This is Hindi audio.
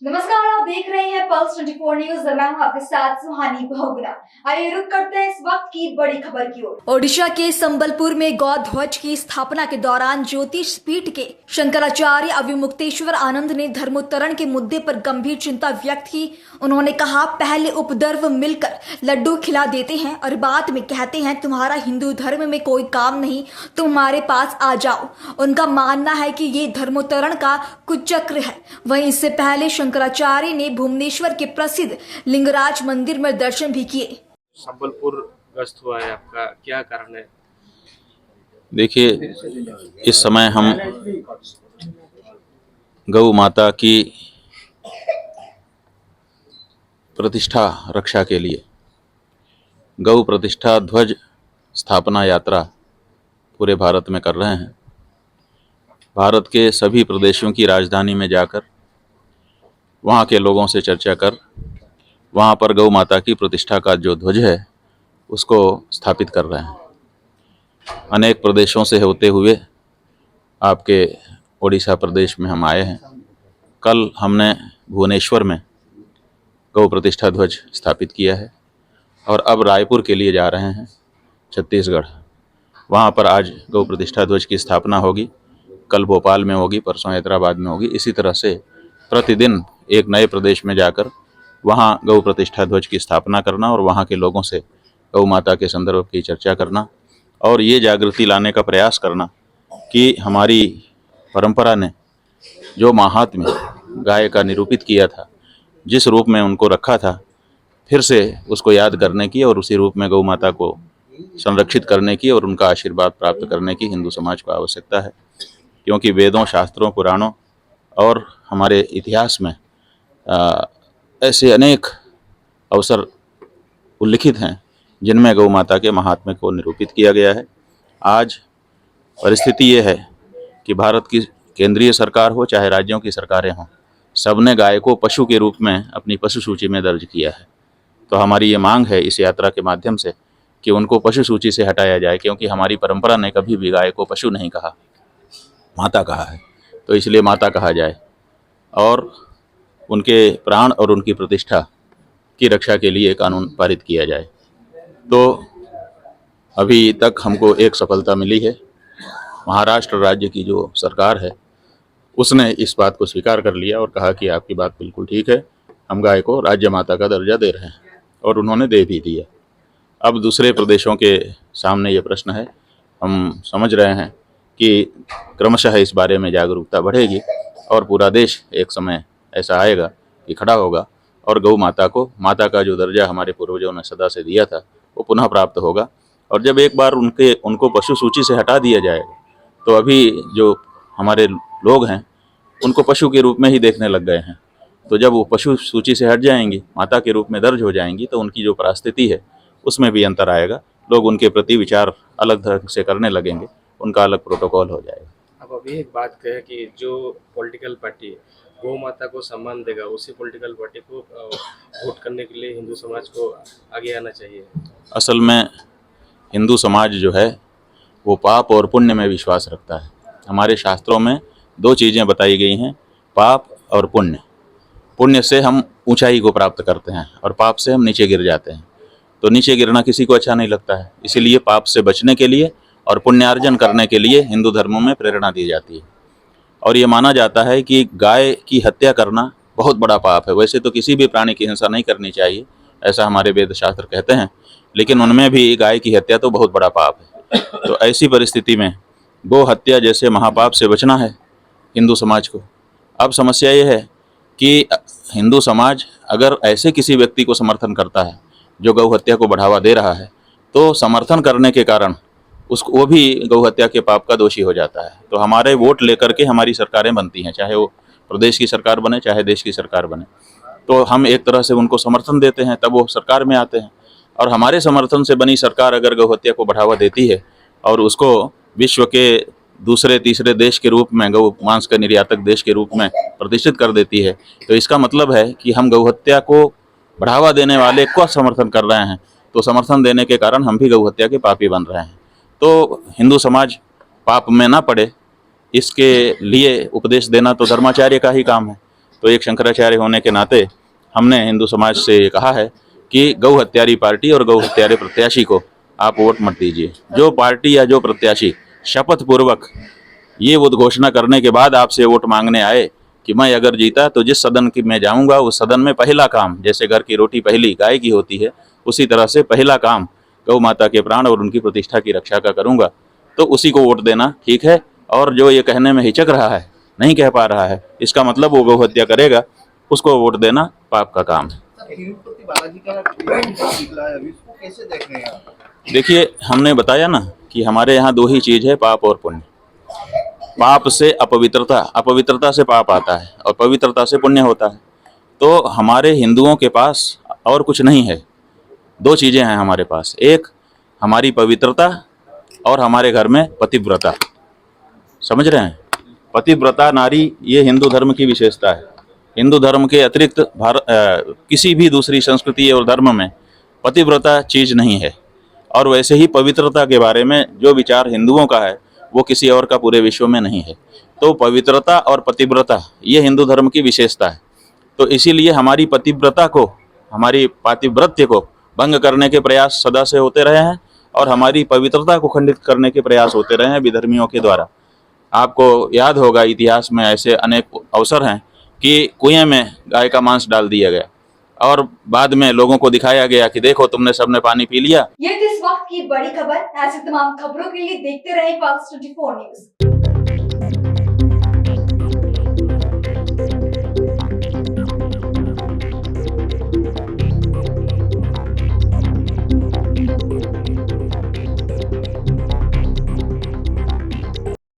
नमस्कार, आप देख रहे हैं पल्स 24 न्यूज। मैं हूं आपके साथ सुहानी बहुगुना। आइए रुक करते हैं इस वक्त की बड़ी खबर की ओर। ओडिशा के संबलपुर में गौ ध्वज की स्थापना के दौरान ज्योतिष पीठ के शंकराचार्य अविमुक्तेश्वर आनंद ने धर्मोत्तरण के मुद्दे पर गंभीर चिंता व्यक्त की। उन्होंने कहा, पहले उपद्रव मिलकर लड्डू खिला देते हैं और बाद में कहते हैं तुम्हारा हिंदू धर्म में कोई काम नहीं, तुम हमारे पास आ जाओ। उनका मानना है कि ये धर्मोत्तरण का कुचक्र है। वहीं इससे पहले शंकराचार्य ने भुवनेश्वर के प्रसिद्ध लिंगराज मंदिर में दर्शन भी किए। संबलपुर गस्त हुआ है, आपका क्या कारण है? देखिए, इस समय हम गौ माता की प्रतिष्ठा रक्षा के लिए गौ प्रतिष्ठा ध्वज स्थापना यात्रा पूरे भारत में कर रहे हैं। भारत के सभी प्रदेशों की राजधानी में जाकर वहाँ के लोगों से चर्चा कर वहाँ पर गौ माता की प्रतिष्ठा का जो ध्वज है उसको स्थापित कर रहे हैं। अनेक प्रदेशों से होते हुए आपके ओडिशा प्रदेश में हम आए हैं। कल हमने भुवनेश्वर में गौ प्रतिष्ठा ध्वज स्थापित किया है और अब रायपुर के लिए जा रहे हैं, छत्तीसगढ़। वहाँ पर आज गौ प्रतिष्ठा ध्वज की स्थापना होगी, कल भोपाल में होगी, परसों हैदराबाद में होगी। इसी तरह से प्रतिदिन एक नए प्रदेश में जाकर वहाँ गौ प्रतिष्ठा ध्वज की स्थापना करना और वहाँ के लोगों से गौ माता के संदर्भ की चर्चा करना और ये जागृति लाने का प्रयास करना कि हमारी परंपरा ने जो माहात्म्य गाय का निरूपित किया था, जिस रूप में उनको रखा था, फिर से उसको याद करने की और उसी रूप में गौ माता को संरक्षित करने की और उनका आशीर्वाद प्राप्त करने की हिंदू समाज को आवश्यकता है। क्योंकि वेदों, शास्त्रों, पुराणों और हमारे इतिहास में ऐसे अनेक अवसर उल्लिखित हैं जिनमें गौ माता के महात्म्य को निरूपित किया गया है। आज परिस्थिति ये है कि भारत की केंद्रीय सरकार हो चाहे राज्यों की सरकारें हों, सबने गाय को पशु के रूप में अपनी पशु सूची में दर्ज किया है। तो हमारी ये मांग है इस यात्रा के माध्यम से कि उनको पशु सूची से हटाया जाए, क्योंकि हमारी परंपरा ने कभी भी गाय को पशु नहीं कहा, माता कहा है। तो इसलिए माता कहा जाए और उनके प्राण और उनकी प्रतिष्ठा की रक्षा के लिए कानून पारित किया जाए। तो अभी तक हमको एक सफलता मिली है। महाराष्ट्र राज्य की जो सरकार है उसने इस बात को स्वीकार कर लिया और कहा कि आपकी बात बिल्कुल ठीक है, हम गाय को राज्य माता का दर्जा दे रहे हैं, और उन्होंने दे भी दिया। अब दूसरे प्रदेशों के सामने ये प्रश्न है। हम समझ रहे हैं कि क्रमशः इस बारे में जागरूकता बढ़ेगी और पूरा देश एक समय ऐसा आएगा कि खड़ा होगा और गौ माता को, माता का जो दर्जा हमारे पूर्वजों ने सदा से दिया था, वो पुनः प्राप्त होगा। और जब एक बार उनको पशु सूची से हटा दिया जाएगा तो अभी जो हमारे लोग हैं उनको पशु के रूप में ही देखने लग गए हैं। तो जब वो पशु सूची से हट जाएंगी, माता के रूप में दर्ज हो जाएंगी, तो उनकी जो परिस्थिति है उसमें भी अंतर आएगा। लोग उनके प्रति विचार अलग ढंग से करने लगेंगे, उनका अलग प्रोटोकॉल हो जाएगा। अब अभी एक बात कहे कि जो पॉलिटिकल पार्टी गौ माता को सम्मान देगा, उसी पॉलिटिकल पार्टी को वोट करने के लिए हिंदू समाज को आगे आना चाहिए। असल में हिंदू समाज जो है वो पाप और पुण्य में विश्वास रखता है। हमारे शास्त्रों में दो चीज़ें बताई गई हैं, पाप और पुण्य। पुण्य से हम ऊंचाई को प्राप्त करते हैं और पाप से हम नीचे गिर जाते हैं। तो नीचे गिरना किसी को अच्छा नहीं लगता है, इसीलिए पाप से बचने के लिए और पुण्यार्जन करने के लिए हिंदू धर्मों में प्रेरणा दी जाती है। और ये माना जाता है कि गाय की हत्या करना बहुत बड़ा पाप है। वैसे तो किसी भी प्राणी की हिंसा नहीं करनी चाहिए, ऐसा हमारे वेद शास्त्र कहते हैं, लेकिन उनमें भी गाय की हत्या तो बहुत बड़ा पाप है। तो ऐसी परिस्थिति में गो हत्या जैसे महापाप से बचना है हिंदू समाज को। अब समस्या ये है कि हिंदू समाज अगर ऐसे किसी व्यक्ति को समर्थन करता है जो गौ हत्या को बढ़ावा दे रहा है, तो समर्थन करने के कारण वो भी गौ हत्या के पाप का दोषी हो जाता है। तो हमारे वोट लेकर के हमारी सरकारें बनती हैं, चाहे वो प्रदेश की सरकार बने चाहे देश की सरकार बने। तो हम एक तरह से उनको समर्थन देते हैं, तब वो सरकार में आते हैं। और हमारे समर्थन से बनी सरकार अगर गौ हत्या को बढ़ावा देती है और उसको विश्व के दूसरे तीसरे देश के रूप में, गौ मांस का निर्यातक देश के रूप में प्रतिष्ठित कर देती है, तो इसका मतलब है कि हम गौ हत्या को बढ़ावा देने वाले को समर्थन कर रहे हैं। तो समर्थन देने के कारण हम भी गौ हत्या के पापी बन रहे हैं। तो हिंदू समाज पाप में ना पड़े, इसके लिए उपदेश देना तो धर्माचार्य का ही काम है। तो एक शंकराचार्य होने के नाते हमने हिंदू समाज से ये कहा है कि गौ हत्यारी पार्टी और गौ हत्यारे प्रत्याशी को आप वोट मत दीजिए। जो पार्टी या जो प्रत्याशी शपथ पूर्वक ये उद्घोषणा करने के बाद आपसे वोट मांगने आए कि मैं अगर जीता तो जिस सदन की मैं जाऊंगा उस सदन में पहला काम, जैसे घर की रोटी पहली गाय की होती है, उसी तरह से पहला काम गौ माता के प्राण और उनकी प्रतिष्ठा की रक्षा का करूंगा, तो उसी को वोट देना ठीक है। और जो ये कहने में हिचक रहा है, नहीं कह पा रहा है, इसका मतलब वो गौ हत्या करेगा, उसको वोट देना पाप का काम है। तिरुपति बालाजी का निकला है अभी, इसको कैसे देख रहे हैं आप? देखिए, हमने बताया ना कि हमारे यहाँ दो ही चीज है, पाप और पुण्य। पाप से अपवित्रता, अपवित्रता से पाप आता है और पवित्रता से पुण्य होता है। तो हमारे हिंदुओं के पास और कुछ नहीं है, दो चीजें हैं हमारे पास, एक हमारी पवित्रता और हमारे घर में पतिव्रता। समझ रहे हैं? पतिव्रता नारी, ये हिंदू धर्म की विशेषता है। हिंदू धर्म के अतिरिक्त किसी भी दूसरी संस्कृति और धर्म में पतिव्रता चीज नहीं है। और वैसे ही पवित्रता के बारे में जो विचार हिंदुओं का है वो किसी और का पूरे विश्व में नहीं है। तो पवित्रता और पतिव्रता ये हिंदू धर्म की विशेषता है। तो इसीलिए हमारी पतिव्रता को, हमारी पातिव्रत्य को भंग करने के प्रयास सदा से होते रहे हैं और हमारी पवित्रता को खंडित करने के प्रयास होते रहे हैं विधर्मियों के द्वारा। आपको याद होगा इतिहास में ऐसे अनेक अवसर हैं कि कुएं में गाय का मांस डाल दिया गया और बाद में लोगों को दिखाया गया कि देखो तुमने सबने पानी पी लिया। ये थी इस वक्त की बड़ी खबर। ऐसी तमाम खबरों के लिए देखते रहें पल्स 24 न्यूज।